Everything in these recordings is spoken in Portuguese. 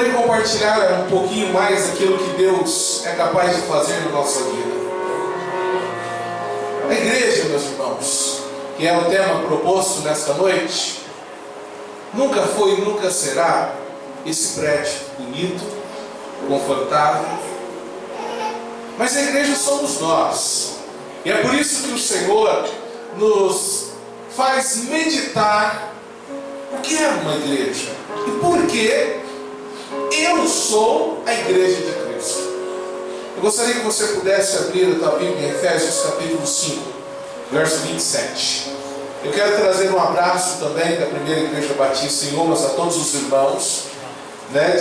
queria compartilhar um pouquinho mais daquilo que Deus é capaz de fazer na nossa vida. A igreja, meus irmãos, que é o tema proposto nesta noite, nunca foi e nunca será esse prédio bonito, confortável, mas a igreja somos nós. E é por isso que o Senhor nos faz meditar o que é uma igreja e por que eu sou a igreja de Cristo. Eu gostaria que você pudesse abrir a tua Bíblia em Efésios capítulo 5, verso 27. Eu quero trazer um abraço também da primeira igreja batista em Umas a todos os irmãos,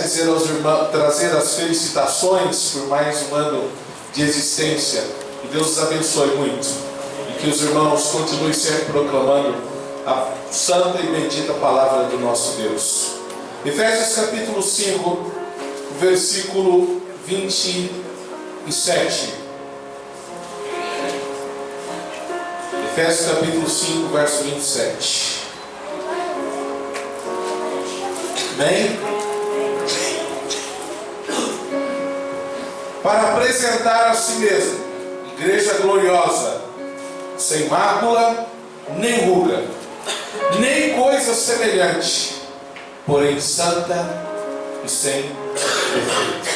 dizer aos irmãos, trazer as felicitações por mais um ano de existência. Que Deus os abençoe muito e que os irmãos continuem sempre proclamando a santa e bendita palavra do nosso Deus. Efésios capítulo 5, versículo 27. Efésios capítulo 5, verso 27. Amém? Para apresentar a si mesmo igreja gloriosa, sem mácula, nem ruga, nem coisa semelhante, porém santa e sem defeito.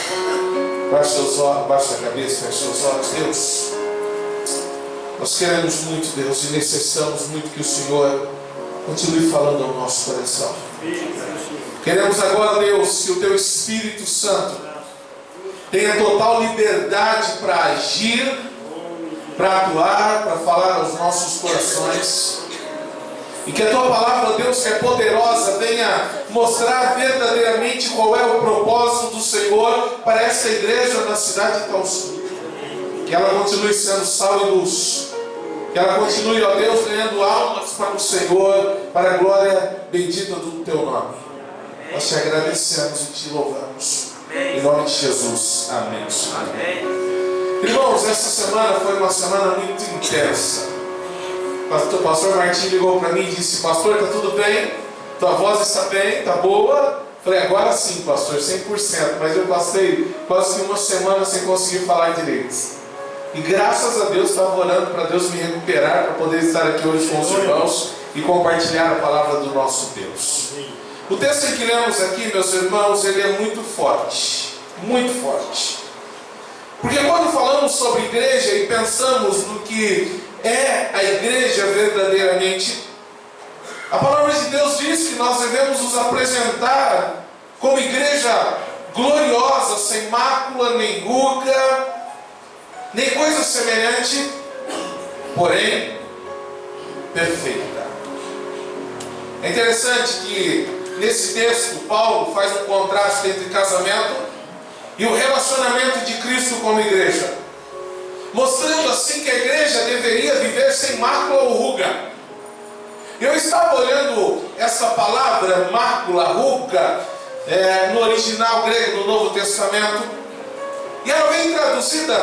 Baixe a cabeça, feche seus olhos. Deus, nós queremos muito, Deus, e necessitamos muito que o Senhor continue falando ao nosso coração. Queremos agora, Deus, que o Teu Espírito Santo tenha total liberdade para agir, para atuar, para falar aos nossos corações. E que a Tua palavra, Deus, que é poderosa, venha mostrar verdadeiramente qual é o propósito do Senhor para esta igreja na cidade de Itaúsu. Que ela continue sendo sal e luz. Que ela continue, ó Deus, ganhando almas para o Senhor, para a glória bendita do Teu nome. Nós te agradecemos e te louvamos. Em nome de Jesus. Amém. Irmãos, essa semana foi uma semana muito intensa. O pastor Martim ligou para mim e disse: pastor, está tudo bem? Tua voz está bem? Está boa? Falei: agora sim, pastor, 100%. Mas eu passei quase que uma semana sem conseguir falar direito. E graças a Deus estava orando para Deus me recuperar, para poder estar aqui hoje com os irmãos e compartilhar a palavra do nosso Deus. O texto que lemos aqui, meus irmãos, ele é muito forte. Muito forte. Porque quando falamos sobre igreja e pensamos no que é a igreja verdadeiramente, a palavra de Deus diz que nós devemos nos apresentar como igreja gloriosa, sem mácula, nem ruga, nem coisa semelhante, porém perfeita. É interessante que nesse texto Paulo faz um contraste entre casamento e o relacionamento de Cristo como igreja, mostrando assim que a igreja deveria viver sem mácula ou ruga. Eu estava olhando essa palavra mácula, ruga, no original grego do Novo Testamento, e ela vem traduzida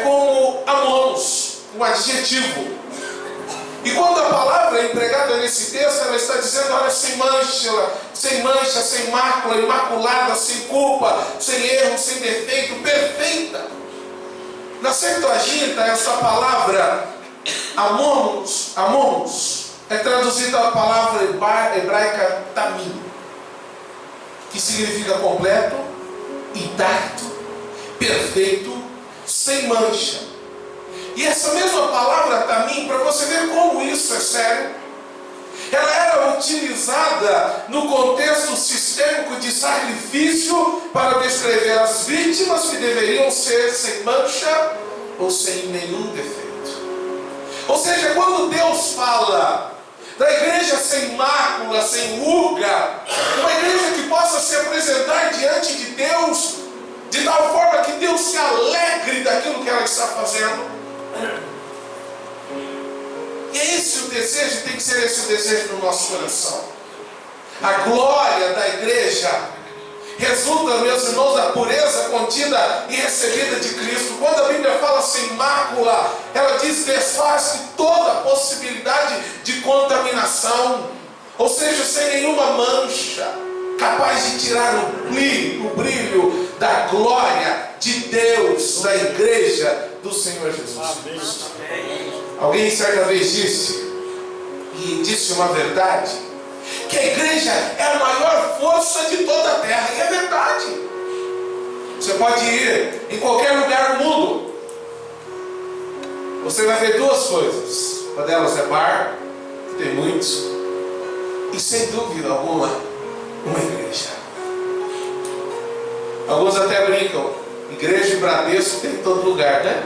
como amonos, um adjetivo. E quando a palavra é empregada nesse texto, ela está dizendo: olha, sem mancha, sem mácula, imaculada, sem culpa, sem erro, sem defeito, perfeita. Na Septuaginta, essa palavra amonos, é traduzida a palavra hebraica tamim, que significa completo, intacto, perfeito, sem mancha. E essa mesma palavra tamim, para você ver como isso é sério, ela era utilizada no contexto sistêmico de sacrifício para descrever as vítimas que deveriam ser sem mancha ou sem nenhum defeito. Ou seja, quando Deus fala da igreja sem mácula, sem ruga, uma igreja que possa se apresentar diante de Deus de tal forma que Deus se alegre daquilo que ela está fazendo. E é esse o desejo, tem que ser esse o desejo no nosso coração. A glória da igreja resulta, meus irmãos, da pureza contida e recebida de Cristo. Quando a Bíblia fala sem mácula, ela diz: desfaz toda a possibilidade de contaminação, ou seja, sem nenhuma mancha. capaz de tirar o brilho da glória de Deus, da igreja do Senhor Jesus. Alguém certa vez disse uma verdade, que a igreja é a maior força de toda a terra, e é verdade. Você pode ir em qualquer lugar do mundo, você vai ver duas coisas. Uma delas é bar, tem muitos, e sem dúvida alguma, uma igreja. Alguns até brincam, igreja e Bradesco tem em todo lugar, né?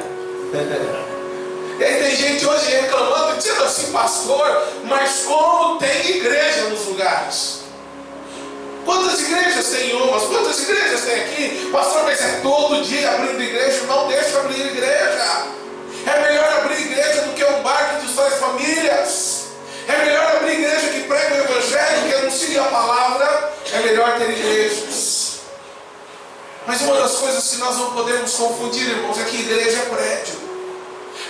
E aí tem gente hoje reclamando, dizendo assim, pastor, mas como tem igreja nos lugares? Quantas igrejas tem umas? Quantas igrejas tem aqui? Pastor, mas é todo dia abrindo igreja? Não deixa abrir igreja. É melhor abrir igreja do que um bar que destrói famílias. É melhor abrir igreja que prega o evangelho, que anuncia a palavra. É melhor ter igrejas. Mas uma das coisas que nós não podemos confundir, irmãos, é que igreja é prédio.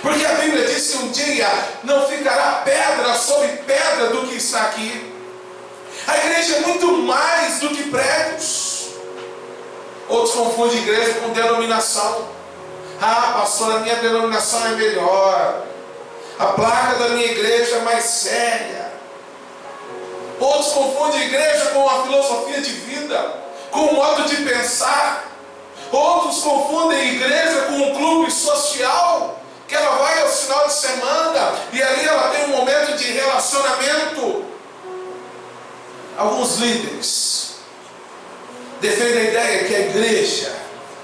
Porque a Bíblia diz que um dia não ficará pedra sobre pedra do que está aqui. A igreja é muito mais do que prédios. Outros confundem igreja com denominação. Ah, pastor, a minha denominação é melhor. A placa da minha igreja é mais séria. Outros confundem igreja com uma filosofia de vida, com um modo de pensar. Outros confundem igreja com um clube social, que ela vai aos final de semana e ali ela tem um momento de relacionamento. Alguns líderes defendem a ideia que a igreja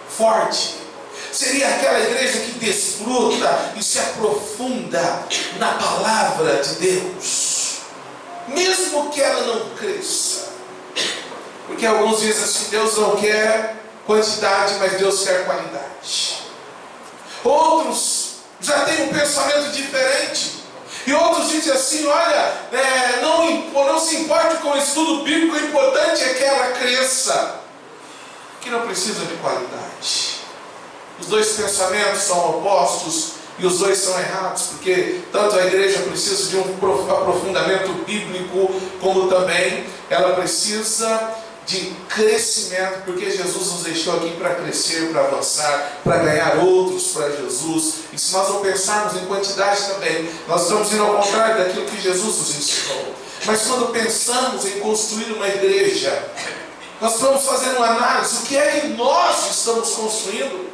forte seria aquela igreja que desfruta e se aprofunda na palavra de Deus, mesmo que ela não cresça. Porque alguns dizem assim, Deus não quer quantidade, mas Deus quer qualidade. Outros já têm um pensamento diferente. E outros dizem assim, olha, não se importe com o estudo bíblico, o importante é que ela cresça. Que não precisa de qualidade. Os dois pensamentos são opostos e os dois são errados, porque tanto a igreja precisa de um aprofundamento bíblico, como também ela precisa de crescimento, porque Jesus nos deixou aqui para crescer, para avançar, para ganhar outros para Jesus. E se nós não pensarmos em quantidade também, nós estamos indo ao contrário daquilo que Jesus nos ensinou. Mas quando pensamos em construir uma igreja, nós vamos fazer uma análise, o que é que nós estamos construindo?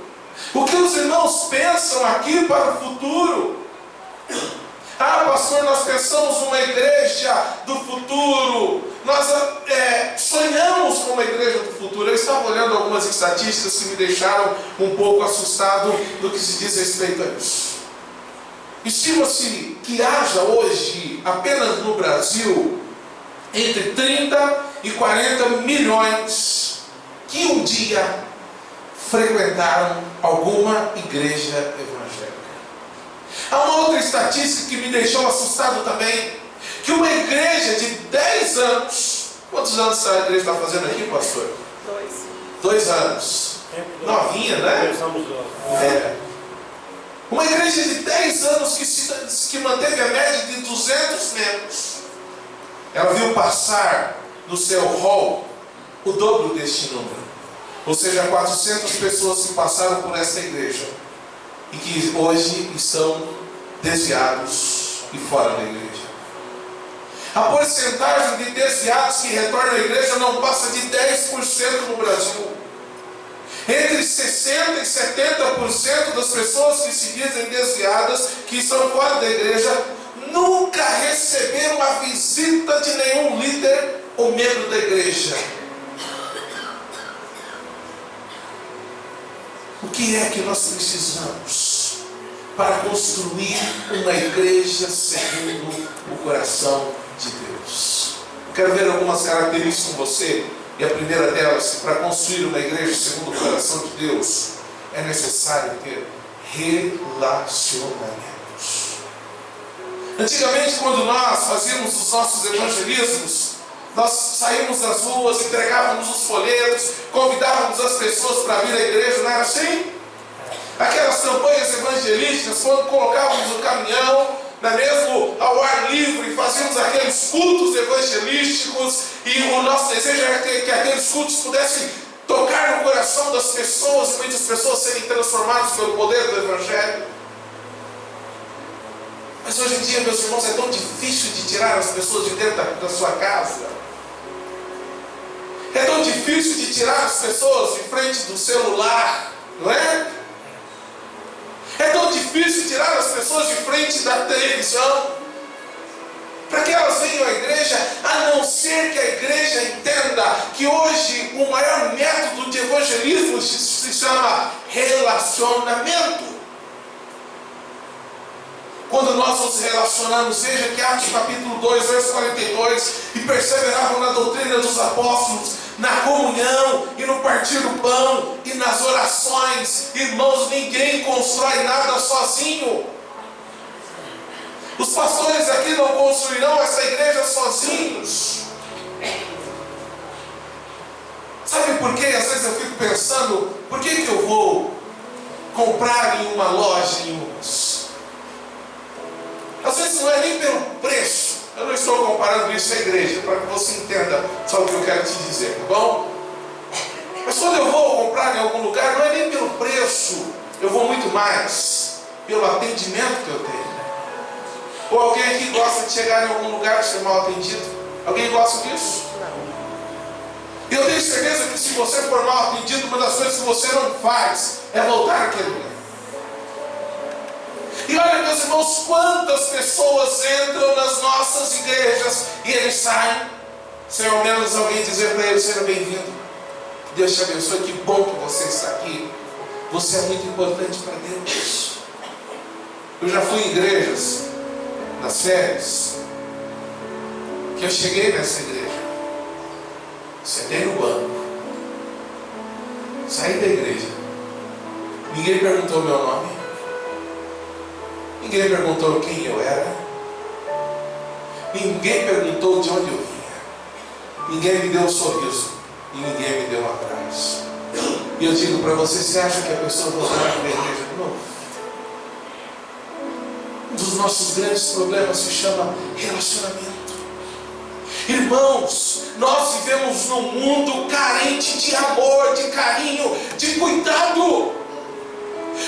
O que os irmãos pensam aqui para o futuro? Ah, pastor, nós pensamos numa igreja do futuro, nós sonhamos com uma igreja do futuro. Eu estava olhando algumas estatísticas que me deixaram um pouco assustado do que se diz respeito a isso. Estima-se que haja hoje, apenas no Brasil, entre 30 e 40 milhões que um dia frequentaram alguma igreja evangélica. Há uma outra estatística que me deixou assustado também, que uma igreja de 10 anos, quantos anos a igreja está fazendo aqui, pastor? 2 anos. Novinha, né? Uma igreja de 10 anos que manteve a média de 200 membros. Ela viu passar no seu hall o dobro deste número. Ou seja, 400 pessoas que passaram por essa igreja e que hoje estão desviados e fora da igreja. A porcentagem de desviados que retornam à igreja não passa de 10% no Brasil. Entre 60% e 70% das pessoas que se dizem desviadas, que estão fora da igreja, nunca receberam a visita de nenhum líder ou membro da igreja. O que é que nós precisamos para construir uma igreja segundo o coração de Deus? Eu quero ver algumas características com você. E a primeira delas, para construir uma igreja segundo o coração de Deus, é necessário ter relacionamentos. Antigamente, quando nós fazíamos os nossos evangelismos, nós saímos das ruas, entregávamos os folhetos, convidávamos as pessoas para vir à igreja, não era assim? Aquelas campanhas evangelísticas, quando colocávamos no caminhão, não é mesmo, ao ar livre, fazíamos aqueles cultos evangelísticos, e o nosso desejo era que aqueles cultos pudessem tocar no coração das pessoas, e muitas pessoas serem transformadas pelo poder do Evangelho. Mas hoje em dia, meus irmãos, é tão difícil de tirar as pessoas de dentro da sua casa. É tão difícil de tirar as pessoas de frente do celular, não é? É tão difícil tirar as pessoas de frente da televisão, para que elas venham à igreja, a não ser que a igreja entenda que hoje o maior método de evangelismo se chama relacionamento. Quando nós nos relacionamos, veja que Atos capítulo 2, verso 42, e perseveravam na doutrina dos apóstolos, na comunhão e no partir do pão e nas orações. Irmãos, ninguém constrói nada sozinho. Os pastores aqui não construirão essa igreja sozinhos. Sabe por quê? Às vezes eu fico pensando, por que eu vou comprar em uma loja em umas? Às vezes não é nem pelo preço. Eu não estou comparando isso à igreja, para que você entenda só o que eu quero te dizer, tá bom? Mas quando eu vou comprar em algum lugar, não é nem pelo preço, eu vou muito mais pelo atendimento que eu tenho. Ou alguém aqui gosta de chegar em algum lugar e ser mal atendido? Alguém gosta disso? E eu tenho certeza que se você for mal atendido, uma das coisas que você não faz é voltar àquele lugar. E olha, meus irmãos, quantas pessoas entram nas nossas igrejas e eles saem sem ao menos alguém dizer para eles: seja bem-vindo, Deus te abençoe, que bom que você está aqui, você é muito importante para Deus. Eu já fui em igrejas nas férias que eu cheguei nessa igreja, sentei no banco, saí da igreja, ninguém perguntou meu nome, ninguém perguntou quem eu era, ninguém perguntou de onde eu vinha, ninguém me deu um sorriso e ninguém me deu um abraço. E eu digo para você acha que a pessoa voltará para a igreja de novo? Um dos nossos grandes problemas se chama relacionamento. Irmãos, nós vivemos num mundo carente de amor, de carinho, de cuidado.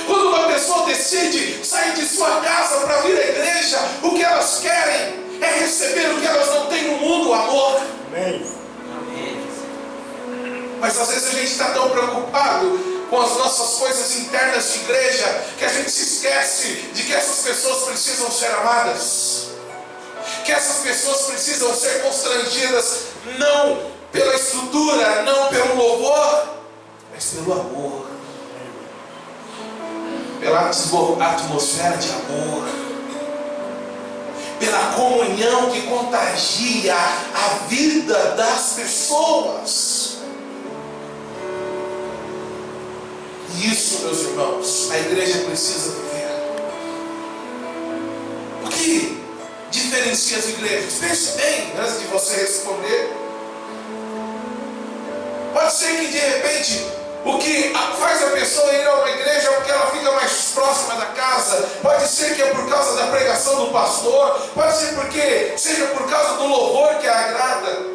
Quando uma pessoa decide sair de sua casa para vir à igreja, o que elas querem é receber o que elas não têm no mundo: o amor. Amém. Mas às vezes a gente está tão preocupado com as nossas coisas internas de igreja, que a gente se esquece de que essas pessoas precisam ser amadas, que essas pessoas precisam ser constrangidas, não pela estrutura, não pelo louvor, mas pelo amor, pela atmosfera de amor, pela comunhão que contagia a vida das pessoas. E isso, meus irmãos, a igreja precisa viver. O que diferencia as igrejas? Pense bem antes de você responder. Pode ser que de repente o que faz a pessoa ir a uma igreja é porque ela fica mais próxima da casa. Pode ser que é por causa da pregação do pastor. Pode ser porque seja por causa do louvor que a agrada.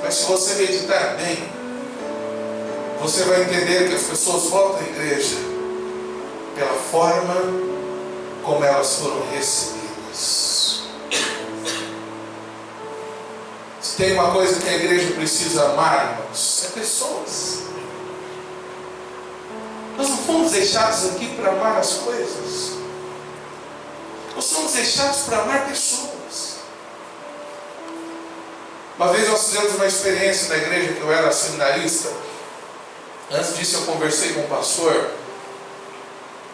Mas se você meditar bem, você vai entender que as pessoas voltam à igreja pela forma como elas foram recebidas. Se tem uma coisa que a igreja precisa amar, irmãos, é pessoas. Nós não fomos deixados aqui para amar as coisas. Nós somos deixados para amar pessoas. Uma vez nós fizemos uma experiência na igreja que eu era seminarista. Antes disso eu conversei com o pastor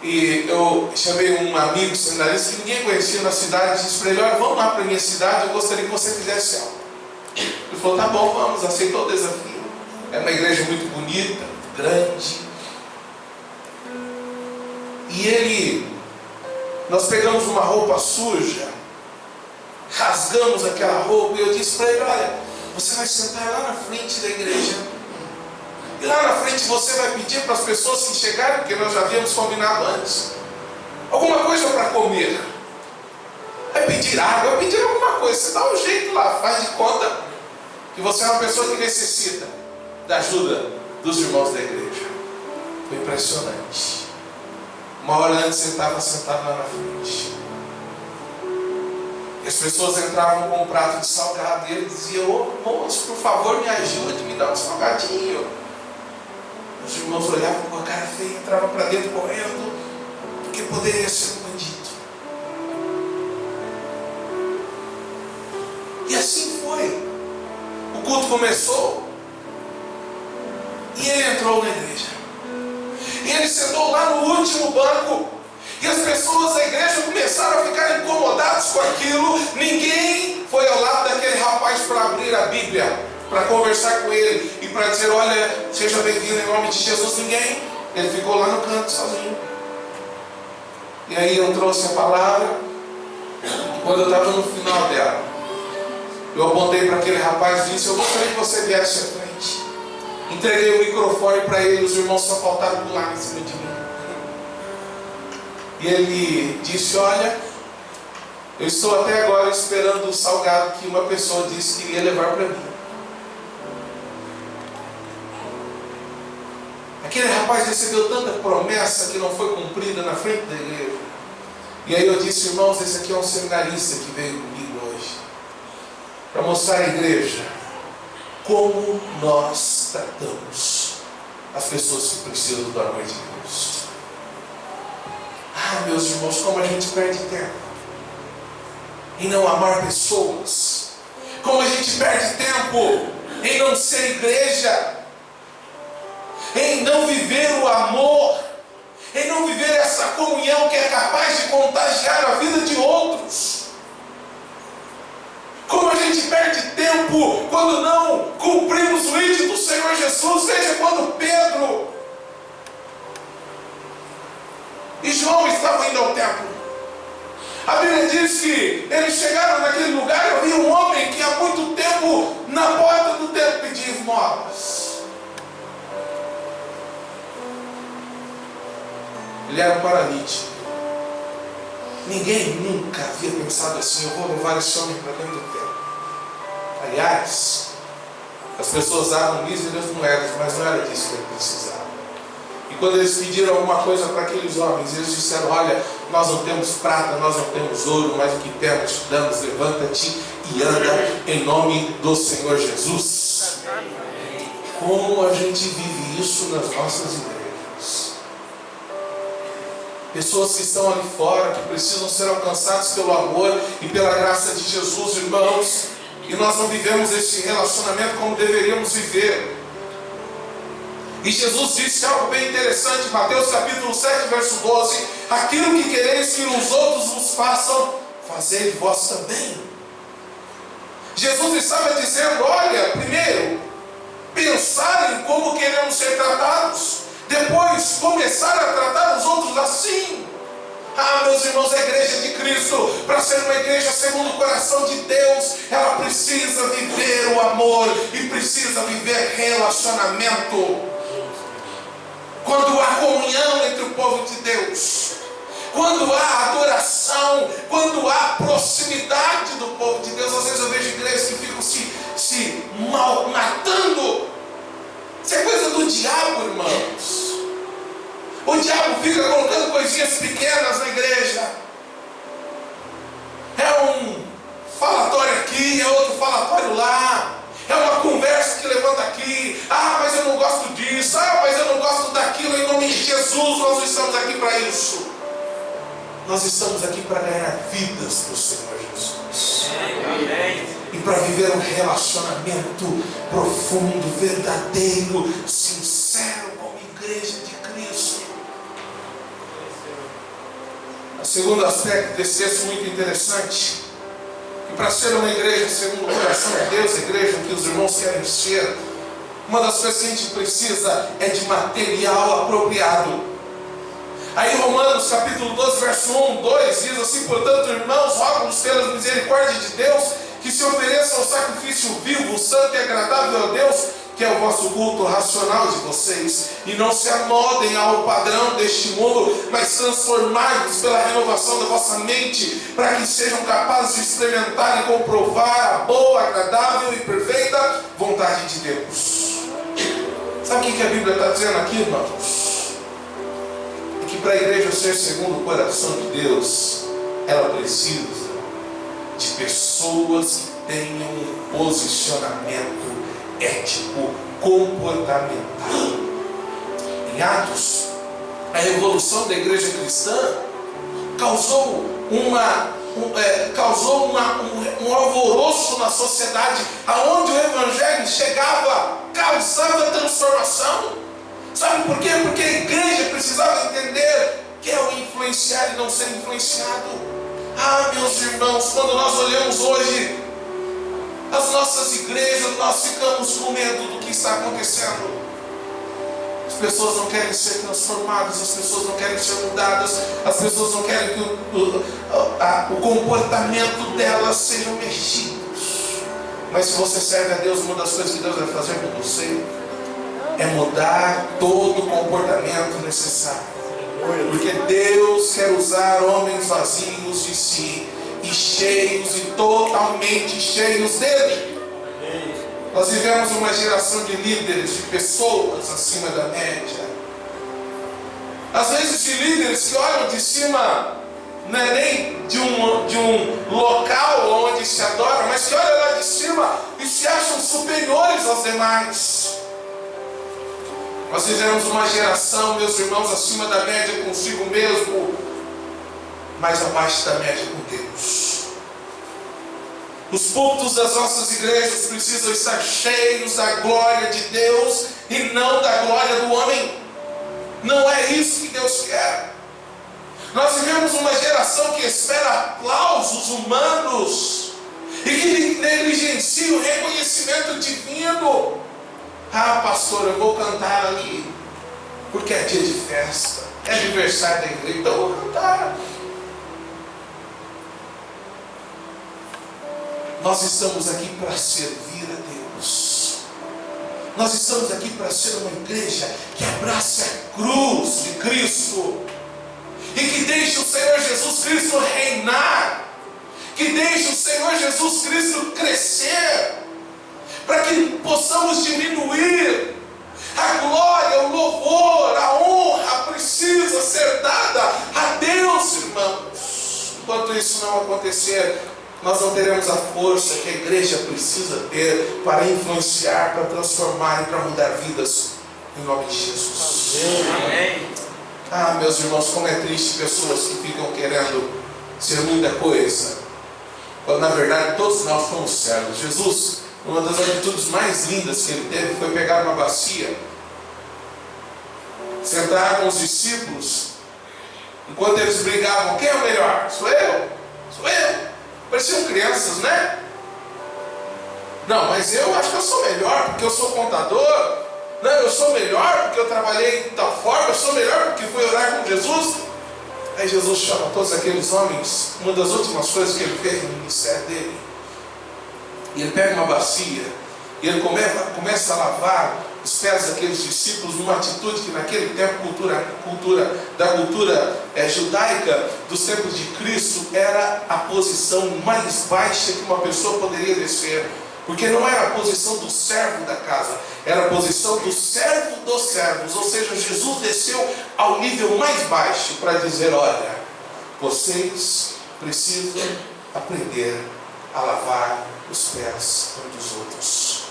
e eu chamei um amigo seminarista que ninguém conhecia na cidade e disse para ele: olha, vamos lá para a minha cidade, eu gostaria que você fizesse algo. Ele falou: tá bom, vamos, aceitou o desafio. É uma igreja muito bonita, grande. E nós pegamos uma roupa suja, rasgamos aquela roupa e eu disse para ele: olha, você vai sentar lá na frente da igreja. E lá na frente você vai pedir para as pessoas que chegarem, porque nós já havíamos combinado antes, alguma coisa para comer. vai pedir água, vai pedir alguma coisa. Você dá um jeito lá, faz de conta que você é uma pessoa que necessita da ajuda dos irmãos da igreja. Foi impressionante. Uma hora antes ele estava sentado lá na frente. E as pessoas entravam com um prato de salgado e ele dizia: ô moço, por favor, me ajude, me dá um salgadinho. Os irmãos olhavam com a cara feia, entravam para dentro correndo, porque poderia ser um bandido. E assim foi. O culto começou e ele entrou na igreja. E ele sentou lá no último banco. E as pessoas da igreja começaram a ficar incomodados com aquilo. Ninguém foi ao lado daquele rapaz para abrir a Bíblia, para conversar com ele e para dizer: olha, seja bem-vindo em nome de Jesus. Ninguém. Ele ficou lá no canto sozinho. E aí eu trouxe a palavra. Quando eu estava no final dela, eu apontei para aquele rapaz e disse: eu gostaria que você viesse à frente. Entreguei o microfone para ele. Os irmãos só faltaram pular em cima de mim. E ele disse: olha, eu estou até agora esperando o salgado que uma pessoa disse que iria levar para mim. Aquele rapaz recebeu tanta promessa que não foi cumprida na frente da igreja. E aí eu disse: irmãos, esse aqui é um seminarista que veio comigo hoje para mostrar à igreja como nós tratamos as pessoas que precisam do amor de Deus. Ah, meus irmãos, como a gente perde tempo em não amar pessoas. Como a gente perde tempo em não ser igreja, em não viver o amor, em não viver essa comunhão que é capaz de contagiar a vida de outros. Como a gente perde tempo quando não cumprimos o ídolo do Senhor Jesus. Veja quando Pedro e João estavam indo ao templo. A Bíblia diz que eles chegaram naquele lugar e havia um homem que há muito tempo na porta do templo pedia esmolas. Ele era um paralítico. Ninguém nunca havia pensado assim: eu vou levar esse homem para dentro do templo. Aliás, as pessoas davam míseras moedas, mas não era disso que ele precisava. E quando eles pediram alguma coisa para aqueles homens, eles disseram: olha, nós não temos prata, nós não temos ouro, mas o que temos te damos. Levanta-te e anda em nome do Senhor Jesus. Como a gente vive isso nas nossas igrejas? Pessoas que estão ali fora, que precisam ser alcançadas pelo amor e pela graça de Jesus, irmãos, e nós não vivemos esse relacionamento como deveríamos viver. E Jesus disse algo bem interessante, Mateus capítulo 7, verso 12: aquilo que quereis que os outros vos façam, fazei vós também. Jesus estava dizendo: olha, primeiro, pensar em como queremos ser tratados, depois começar a tratar os outros assim. Ah, meus irmãos, a igreja de Cristo, para ser uma igreja segundo o coração de Deus, ela precisa viver o amor e precisa viver relacionamento. Quando há comunhão entre o povo de Deus, quando há adoração, quando há proximidade do povo de Deus. Às vezes eu vejo igrejas que ficam se matando. Isso é coisa do diabo, irmãos. O diabo fica colocando coisinhas pequenas na igreja. É um falatório aqui, é outro falatório lá. É uma conversa que levanta aqui. Ah, mas eu não gosto disso. Ah, mas eu não gosto daquilo. Em nome de Jesus, nós não estamos aqui para isso. Nós estamos aqui para ganhar vidas do Senhor Jesus. Amém. E para viver um relacionamento profundo, verdadeiro, sincero, como igreja de Cristo. O segundo aspecto desse texto muito interessante, que para ser uma igreja segundo o coração de Deus, a igreja que os irmãos querem ser, uma das coisas que a gente precisa é de material apropriado. Aí Romanos capítulo 12, verso 1, 2 diz assim: portanto, irmãos, rogo-vos pelas misericórdias de Deus, que se ofereça um sacrifício vivo, santo e agradável a Deus, que é o vosso culto racional de vocês, e não se amoldem ao padrão deste mundo, mas transformai-vos pela renovação da vossa mente, para que sejam capazes de experimentar e comprovar a boa, agradável e perfeita vontade de Deus. Sabe o que a Bíblia está dizendo aqui, irmãos? É que para a igreja ser segundo o coração de Deus, ela precisa de pessoas que tenham um posicionamento ético, comportamental. Em Atos, a evolução da igreja cristã causou um alvoroço na sociedade, aonde o evangelho chegava, causava transformação. Sabe por quê? Porque a igreja precisava entender que é o influenciar e não ser influenciado. Meus irmãos, quando nós olhamos hoje as nossas igrejas, nós ficamos com medo do que está acontecendo. As pessoas não querem ser transformadas, as pessoas não querem ser mudadas, as pessoas não querem que o comportamento delas sejam mexidos. Mas se você serve a Deus, uma das coisas que Deus vai fazer com você é mudar todo o comportamento necessário. Porque Deus quer usar homens vazios de si e cheios e totalmente cheios dele. Nós vivemos uma geração de líderes, de pessoas acima da média. Às vezes de líderes que olham de cima, não é nem de um local onde se adora, mas que olham lá de cima e se acham superiores aos demais. Nós vivemos uma geração, meus irmãos, acima da média consigo mesmo, mas abaixo da média com Deus. Os púlpitos das nossas igrejas precisam estar cheios da glória de Deus e não da glória do homem. Não é isso que Deus quer. Nós vivemos uma geração que espera aplausos humanos e que negligencia o reconhecimento divino. Pastor, eu vou cantar ali porque é dia de festa, é aniversário da igreja, então eu vou cantar. Nós estamos aqui para servir a Deus. Nós estamos aqui para ser uma igreja que abraça a cruz de Cristo e que deixe o Senhor Jesus Cristo reinar, que deixe o Senhor Jesus Cristo crescer, para que possamos diminuir. A glória, o louvor, a honra precisa ser dada a Deus, irmãos. Enquanto isso não acontecer, nós não teremos a força que a igreja precisa ter para influenciar, para transformar e para mudar vidas, em nome de Jesus. Amém. Meus irmãos, como é triste pessoas que ficam querendo ser muita coisa, quando na verdade todos nós fomos servos. Jesus, uma das atitudes mais lindas que ele teve foi pegar uma bacia, sentar com os discípulos, enquanto eles brigavam: quem é o melhor? Sou eu? Sou eu? Pareciam crianças, né? Não, mas eu acho que eu sou melhor porque eu sou contador. Não, eu sou melhor porque eu trabalhei de tal forma. Eu sou melhor porque fui orar com Jesus. Aí Jesus chama todos aqueles homens. Uma das últimas coisas que ele fez no ministério dele, e ele pega uma bacia e ele começa a lavar os pés daqueles discípulos, numa atitude que naquele tempo, da cultura judaica dos tempos de Cristo, era a posição mais baixa que uma pessoa poderia descer, porque não era a posição do servo da casa, era a posição do servo dos servos. Ou seja, Jesus desceu ao nível mais baixo para dizer: olha, vocês precisam aprender a lavar os pés uns dos outros.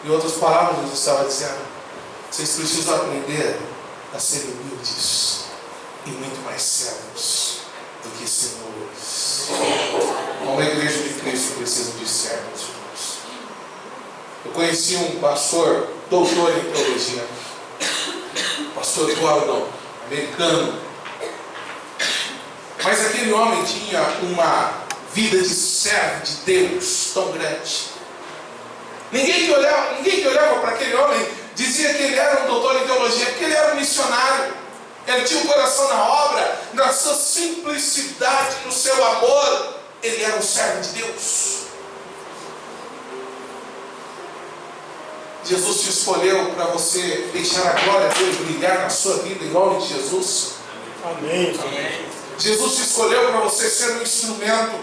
Em outras palavras, Jesus estava dizendo: vocês precisam aprender a ser humildes e muito mais servos do que senhores. Como a igreja de Cristo precisa de servos, irmãos. Eu conheci um pastor, doutor em teologia, pastor Gordon, americano. Mas aquele homem tinha uma vida de servo de Deus tão grande. Ninguém que olhava para aquele homem dizia que ele era um doutor em teologia, porque ele era um missionário. Ele tinha o coração na obra, na sua simplicidade, no seu amor. Ele era um servo de Deus. Jesus te escolheu para você deixar a glória dele brilhar na sua vida, em nome de Jesus. Amém. Jesus te escolheu para você ser um instrumento.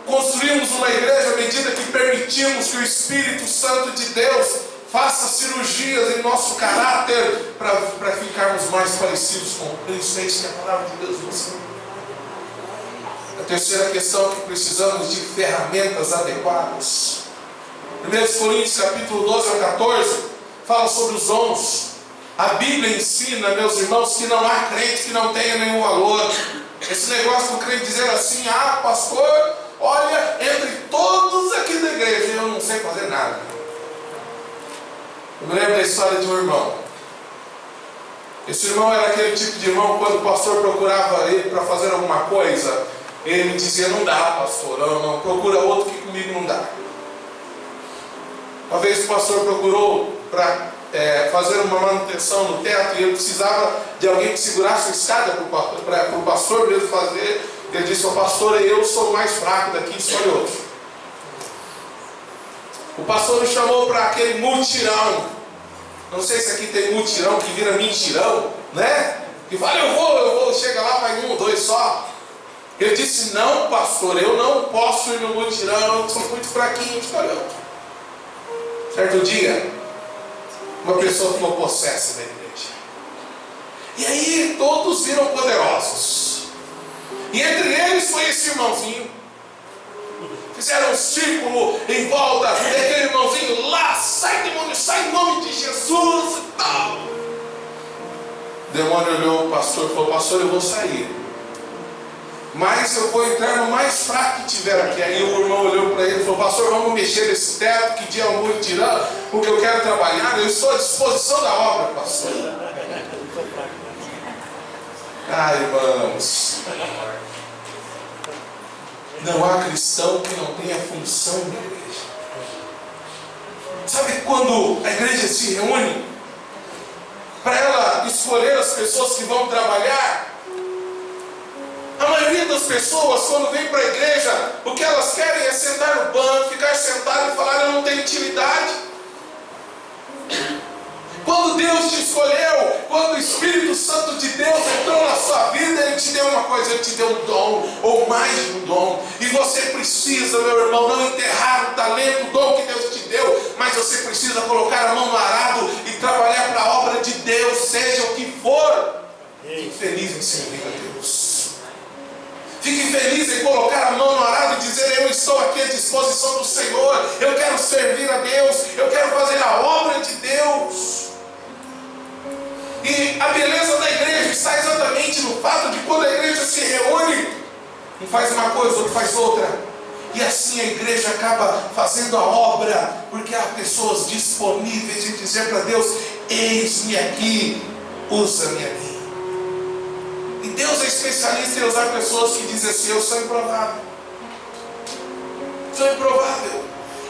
Construímos uma igreja à medida que permitimos que o Espírito Santo de Deus faça cirurgias em nosso caráter para ficarmos mais parecidos com Cristo. É isso que a palavra de Deus nos ensina. A terceira questão é que precisamos de ferramentas adequadas. 1 Coríntios capítulo 12 ao 14 fala sobre os dons. A Bíblia ensina, meus irmãos, que não há crente que não tenha nenhum valor. Esse negócio do crente dizer assim: ah, pastor, olha, entre todos aqui da igreja eu não sei fazer nada. Eu me lembro da história de um irmão. Esse irmão era aquele tipo de irmão, quando o pastor procurava ele para fazer alguma coisa, ele dizia: não dá, pastor, não, procura outro que comigo não dá. Uma vez o pastor procurou para fazer uma manutenção no teto, e ele precisava de alguém que segurasse a escada para o pastor mesmo fazer. Ele disse: pastor, eu sou mais fraco daqui, escolhe outro. O pastor me chamou para aquele mutirão. Não sei se aqui tem mutirão que vira mentirão, né? Que fala: eu vou, chega lá, vai 1 ou 2 só. Ele disse: não, pastor, eu não posso ir no mutirão, eu sou muito fraquinho, escolhe outro. Certo dia, uma pessoa ficou possessa na igreja. E aí todos viram poderosos. E entre eles foi esse irmãozinho. Fizeram um círculo em volta daquele irmãozinho. Lá, sai demônio, sai em nome de Jesus e tal. O demônio olhou o pastor e falou: pastor, eu vou sair, mas eu vou entrar no mais fraco que tiver aqui. Aí o irmão olhou para ele e falou: pastor, vamos mexer nesse teto, que dia eu vou tirar, porque eu quero trabalhar, eu estou à disposição da obra, pastor. Ai, irmãos, não há cristão que não tenha função na igreja. Sabe quando a igreja se reúne para ela escolher as pessoas que vão trabalhar? A maioria das pessoas, quando vem para a igreja, o que elas querem é sentar no banco, ficar sentado e falar: eu não tenho intimidade. Quando Deus te escolheu, quando o Espírito Santo de Deus entrou na sua vida, Ele te deu uma coisa, Ele te deu um dom, ou mais de um dom. E você precisa, meu irmão, não enterrar o talento, o dom que Deus te deu, mas você precisa colocar a mão no arado e trabalhar para a obra de Deus, seja o que for. Fique feliz em servir a Deus. Fique feliz em colocar a mão no arado e dizer: eu estou aqui à disposição do Senhor, eu quero servir a Deus, eu quero fazer a obra de Deus. E a beleza da igreja está exatamente no fato de quando a igreja se reúne, um faz uma coisa, outro faz outra. E assim a igreja acaba fazendo a obra, porque há pessoas disponíveis de dizer para Deus: eis-me aqui, usa-me aqui. E Deus é especialista em usar pessoas que dizem assim: eu sou improvável. Sou improvável.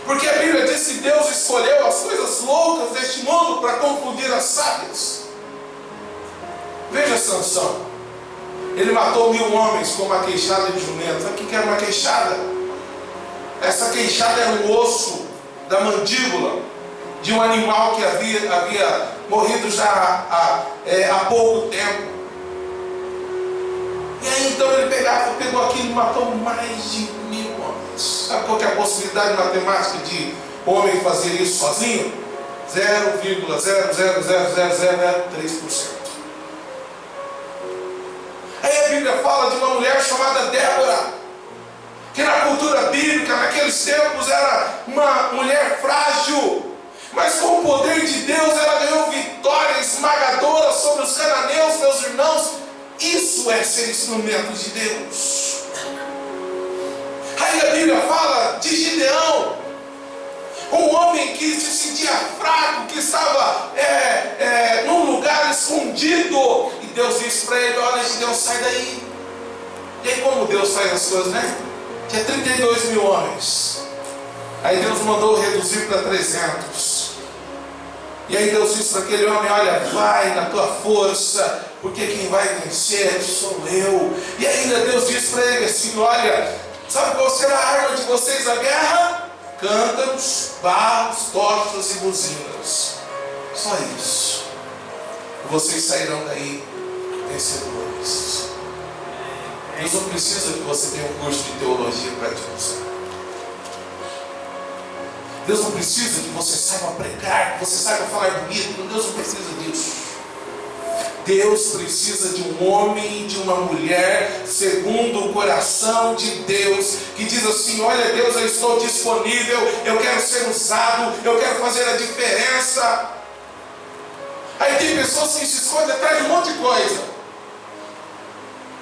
Porque a Bíblia diz que Deus escolheu as coisas loucas deste mundo para confundir as sábias. Veja Sansão. Ele matou 1000 homens com uma queixada de jumento. Sabe o que era uma queixada? Essa queixada era um osso da mandíbula de um animal que havia morrido já há pouco tempo. E aí então ele pegou aquilo e matou mais de 1000 homens. Sabe qual que é a possibilidade matemática de homem fazer isso sozinho? 0,0000003%. Aí a Bíblia fala de uma mulher chamada Débora, que na cultura bíblica, naqueles tempos, era uma mulher frágil, mas com o poder de Deus ela ganhou vitória esmagadora sobre os cananeus, meus irmãos. Isso é ser instrumento de Deus. Aí a Bíblia fala de Gideão, um homem que se sentia fraco, que estava num lugar escondido, e Deus disse para ele: olha, Gideão, sai daí. E aí como Deus faz as coisas, né? Tinha 32 mil homens, aí Deus mandou reduzir para 300. E aí Deus disse para aquele homem: olha, vai na tua força, porque quem vai vencer sou eu. E ainda Deus disse para ele assim: olha, sabe qual será a arma de vocês na guerra? cântaros, barros, tochas e buzinas. Só isso. Vocês sairão daí vencedores. Deus não precisa que você tenha um curso de teologia para te usar. Deus não precisa que você saiba pregar, que você saiba falar bonito. Deus não precisa disso. Deus precisa de um homem e de uma mulher segundo o coração de Deus, que diz assim: olha Deus, eu estou disponível, eu quero ser usado, eu quero fazer a diferença. Aí tem pessoas que se escondem atrás de um monte de coisa.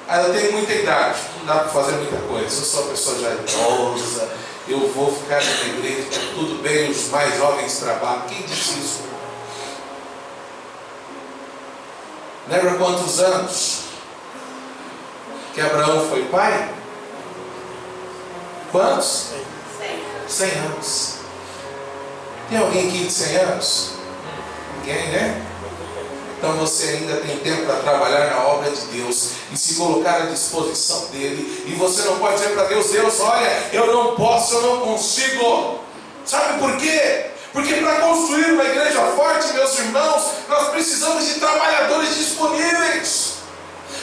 Aí eu tenho muita idade, não dá para fazer muita coisa, eu sou uma pessoa já idosa, eu vou ficar na igreja, tudo bem, os mais jovens trabalham. Quem disse isso? Lembra quantos anos que Abraão foi pai? Quantos? 100 anos. Tem alguém aqui de 100 anos? Ninguém, né? Então você ainda tem tempo para trabalhar na obra de Deus e se colocar à disposição dele. E você não pode dizer para Deus: Deus, olha, eu não posso, eu não consigo. Sabe por quê? Porque para construir uma igreja forte, meus irmãos, nós precisamos de trabalhadores disponíveis.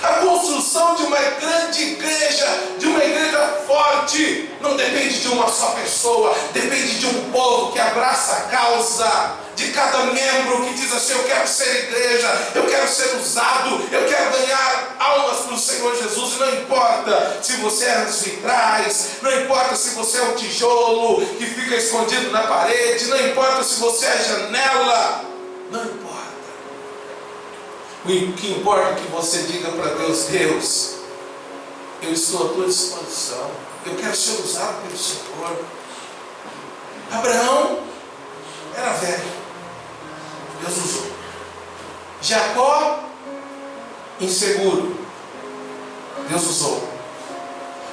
A construção de uma grande igreja, de uma igreja forte, não depende de uma só pessoa, depende de um povo que abraça a causa, de cada membro que diz assim: eu quero ser igreja, eu quero ser usado, eu quero ganhar almas para o Senhor Jesus. E não importa se você é os vitrais, não importa se você é o tijolo que fica escondido na parede, não importa se você é a janela, não importa. O que importa é que você diga para Deus: Deus, eu estou à tua disposição, eu quero ser usado pelo Senhor. Abraão era velho, Deus usou. Jacó, inseguro, Deus usou.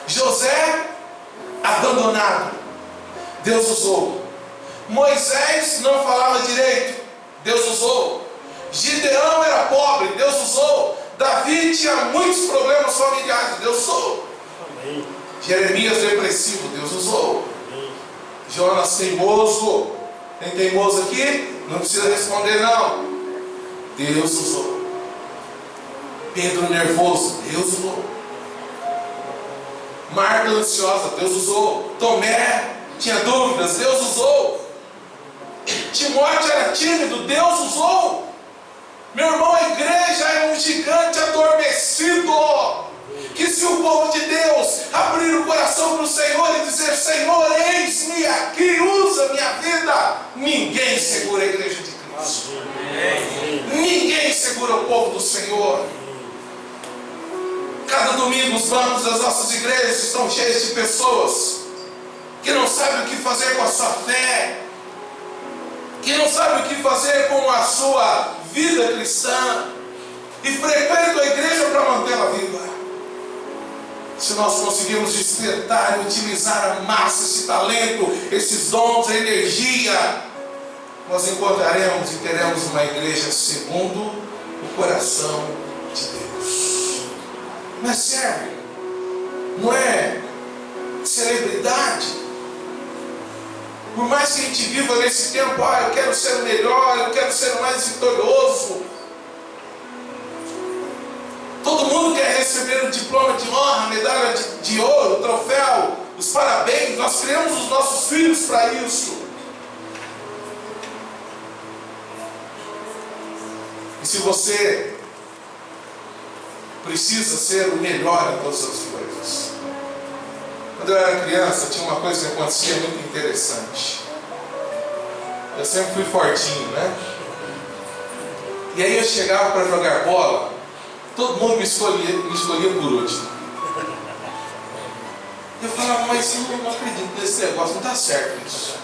José, abandonado, Deus usou. Moisés não falava direito, Deus usou. Gideão era pobre, Deus usou. Davi tinha muitos problemas familiares, Deus usou. Amém. Jeremias depressivo, Deus usou. Amém. Jonas teimoso, tem teimoso aqui? Não precisa responder não. Deus usou. Pedro nervoso, Deus usou. Marta ansiosa, Deus usou. Tomé tinha dúvidas, Deus usou. Timóteo era tímido, Deus usou. Meu irmão, a igreja é um gigante adormecido, que se o povo de Deus abrir o coração para o Senhor e dizer: Senhor, eis-me aqui, usa minha vida, ninguém segura a igreja de Cristo. Ninguém segura o povo do Senhor. Cada domingo os bancos das nossas igrejas estão cheios de pessoas que não sabem o que fazer com a sua fé, que não sabem o que fazer com a sua vida cristã, e frequentam a igreja para mantê-la viva. Se nós conseguirmos despertar e utilizar a massa, esse talento, esses dons, a energia, nós encontraremos e teremos uma igreja segundo o coração de Deus. Não é servo, não é celebridade. Por mais que a gente viva nesse tempo: eu quero ser o melhor, eu quero ser o mais vitorioso. Todo mundo quer receber o diploma de honra, a medalha de ouro, o troféu, os parabéns. Nós criamos os nossos filhos para isso. E se você precisa ser o melhor em todas as coisas. Quando eu era criança, tinha uma coisa que acontecia muito interessante. Eu sempre fui fortinho, né? E aí eu chegava para jogar bola, todo mundo me escolhia por último. Eu falava: mas eu não acredito nesse negócio, não está certo isso.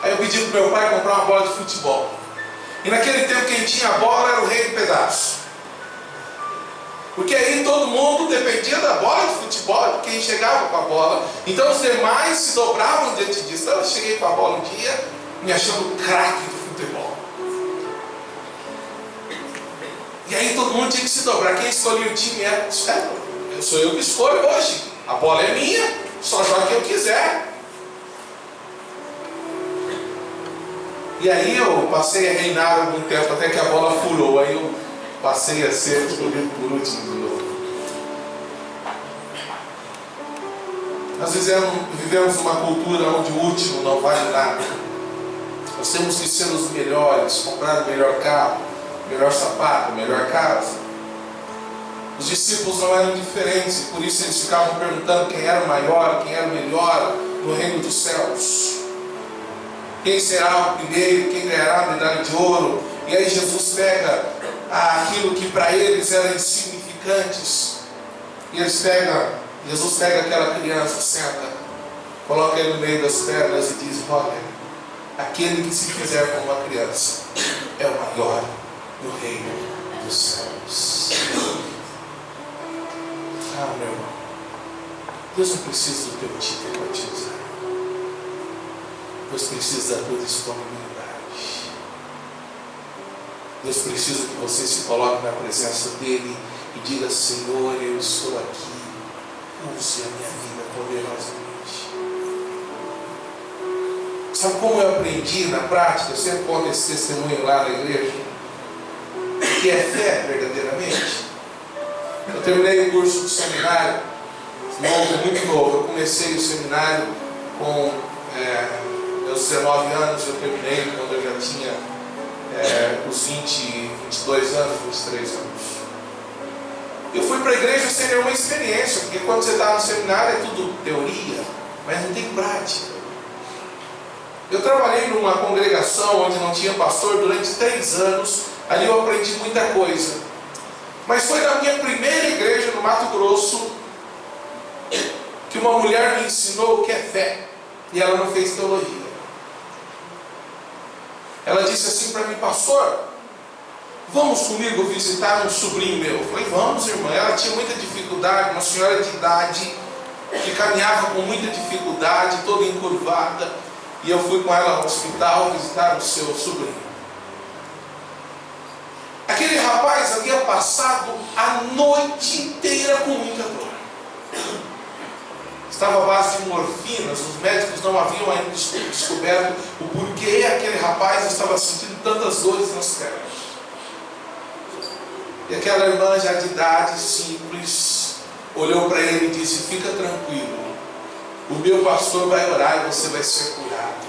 Aí eu pedi para o meu pai comprar uma bola de futebol. E naquele tempo quem tinha a bola era o rei do pedaço. Porque aí todo mundo dependia da bola de futebol, de quem chegava com a bola. Então os demais se dobravam diante disso. Então eu cheguei com a bola um dia, me achando craque do futebol. E aí todo mundo tinha que se dobrar. Quem escolhia o time era: sou eu que escolho hoje. A bola é minha, só joga quem eu quiser. E aí eu passei a reinar algum tempo, até que a bola furou. Aí eu passei a ser escolhido por último de novo. Nós vivemos uma cultura onde o último não vale nada. Nós temos que ser os melhores, comprar o melhor carro, o melhor sapato, a melhor casa. Os discípulos não eram diferentes, por isso eles ficavam perguntando quem era o maior, quem era o melhor no reino dos céus. Quem será o primeiro, quem ganhará a medalha de ouro. E aí Jesus pega aquilo que para eles era insignificantes. E Jesus pega aquela criança, senta, coloca ele no meio das pernas e diz: olha, aquele que se fizer como uma criança é o maior no reino dos céus. Ah, meu irmão, Deus não precisa do teu título para te usar. Deus precisa da tua disponibilidade. Deus precisa que você se coloque na presença dEle e diga: Senhor, eu estou aqui, use a minha vida poderosamente. Sabe como eu aprendi na prática? Eu sempre conto esse testemunho lá na igreja. O que é fé verdadeiramente? Eu terminei o curso do seminário, muito novo. Eu comecei o seminário com meus 19 anos, eu terminei quando eu já tinha os 22 anos, 23 anos. Eu fui para a igreja sem nenhuma experiência, porque quando você está no seminário é tudo teoria, mas não tem prática. Eu trabalhei numa congregação onde não tinha pastor durante 3 anos, ali eu aprendi muita coisa. Mas foi na minha primeira igreja no Mato Grosso que uma mulher me ensinou o que é fé. E ela não fez teologia. Ela disse assim para mim: pastor, vamos comigo visitar um sobrinho meu. Eu falei: vamos, irmã. Ela tinha muita dificuldade, uma senhora de idade, que caminhava com muita dificuldade, toda encurvada. E eu fui com ela ao hospital visitar o seu sobrinho. Aquele rapaz havia passado a noite inteira com muita dor. Estava à base de morfinas, os médicos não haviam ainda descoberto o porquê aquele rapaz estava sentindo tantas dores nas pernas. E aquela irmã já de idade simples olhou para ele e disse: fica tranquilo, o meu pastor vai orar e você vai ser curado.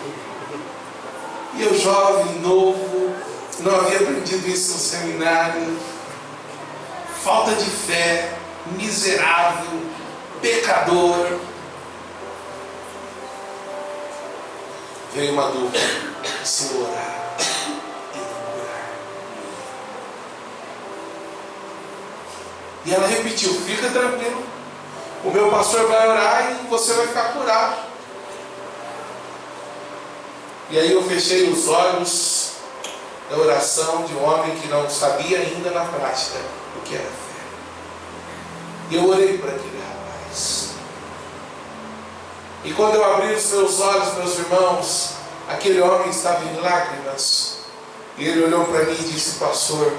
E eu, jovem, novo, não havia aprendido isso no seminário, falta de fé, miserável, pecador. Veio uma dúvida: se eu orar e não curar? E ela repetiu: fica tranquilo, o meu pastor vai orar e você vai ficar curado. E aí eu fechei os olhos da oração de um homem que não sabia ainda na prática o que era fé. E eu orei para aquele rapaz. E quando eu abri os meus olhos, meus irmãos, aquele homem estava em lágrimas. E ele olhou para mim e disse: pastor,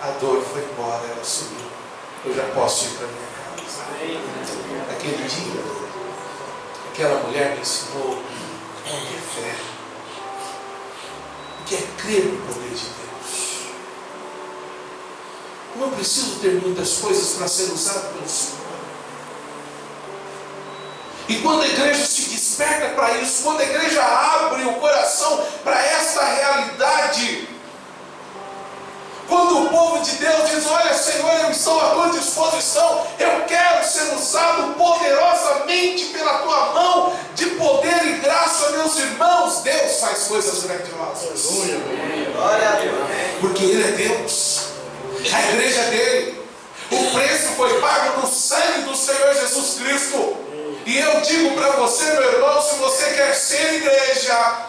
a dor foi embora, ela sumiu. Eu já posso ir para minha casa. Naquele dia, aquela mulher me ensinou o que é fé, o que é crer no poder de Deus. Eu não preciso ter muitas coisas para ser usado pelo Senhor. E quando a igreja se desperta para isso, quando a igreja abre o coração para essa realidade, quando o povo de Deus diz: olha, Senhor, eu estou à tua disposição, eu quero ser usado poderosamente pela tua mão de poder e graça, meus irmãos, Deus faz coisas grandiosas. Porque Ele é Deus, a igreja é dele, o preço foi pago no sangue do Senhor Jesus Cristo. E eu digo para você, meu irmão, se você quer ser igreja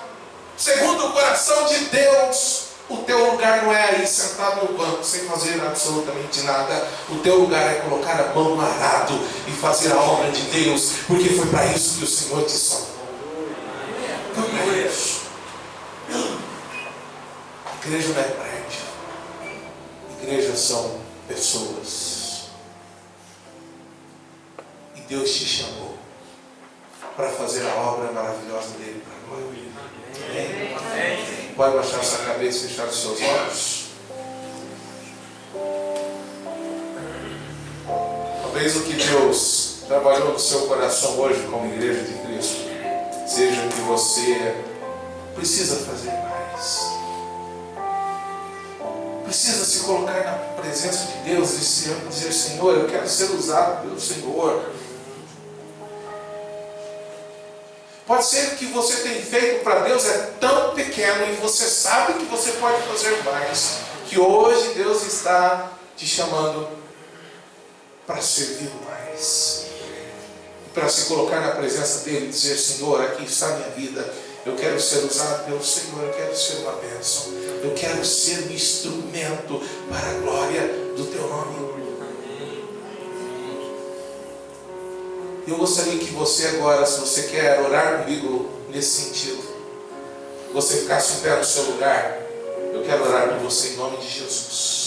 segundo o coração de Deus, o teu lugar não é aí sentado no banco sem fazer absolutamente nada. O teu lugar é colocar a mão no arado e fazer a obra de Deus, porque foi para isso que o Senhor te salvou. Foi para isso. Igreja não é prédio, igrejas são pessoas. E Deus te chamou para fazer a obra maravilhosa dele para a glória. Amém? Amém. Pode baixar sua cabeça e fechar os seus olhos. Talvez o que Deus trabalhou no seu coração hoje como igreja de Cristo seja que você precisa fazer mais. Precisa se colocar na presença de Deus e dizer: Senhor, eu quero ser usado pelo Senhor. Pode ser que você tem feito para Deus é tão pequeno e você sabe que você pode fazer mais, que hoje Deus está te chamando para servir mais, para se colocar na presença dele e dizer: Senhor, aqui está a minha vida, eu quero ser usado pelo Senhor, eu quero ser uma bênção, eu quero ser um instrumento para a glória do teu nome. Eu gostaria que você agora, se você quer orar comigo nesse sentido, você ficasse em pé no seu lugar. Eu quero orar por você em nome de Jesus.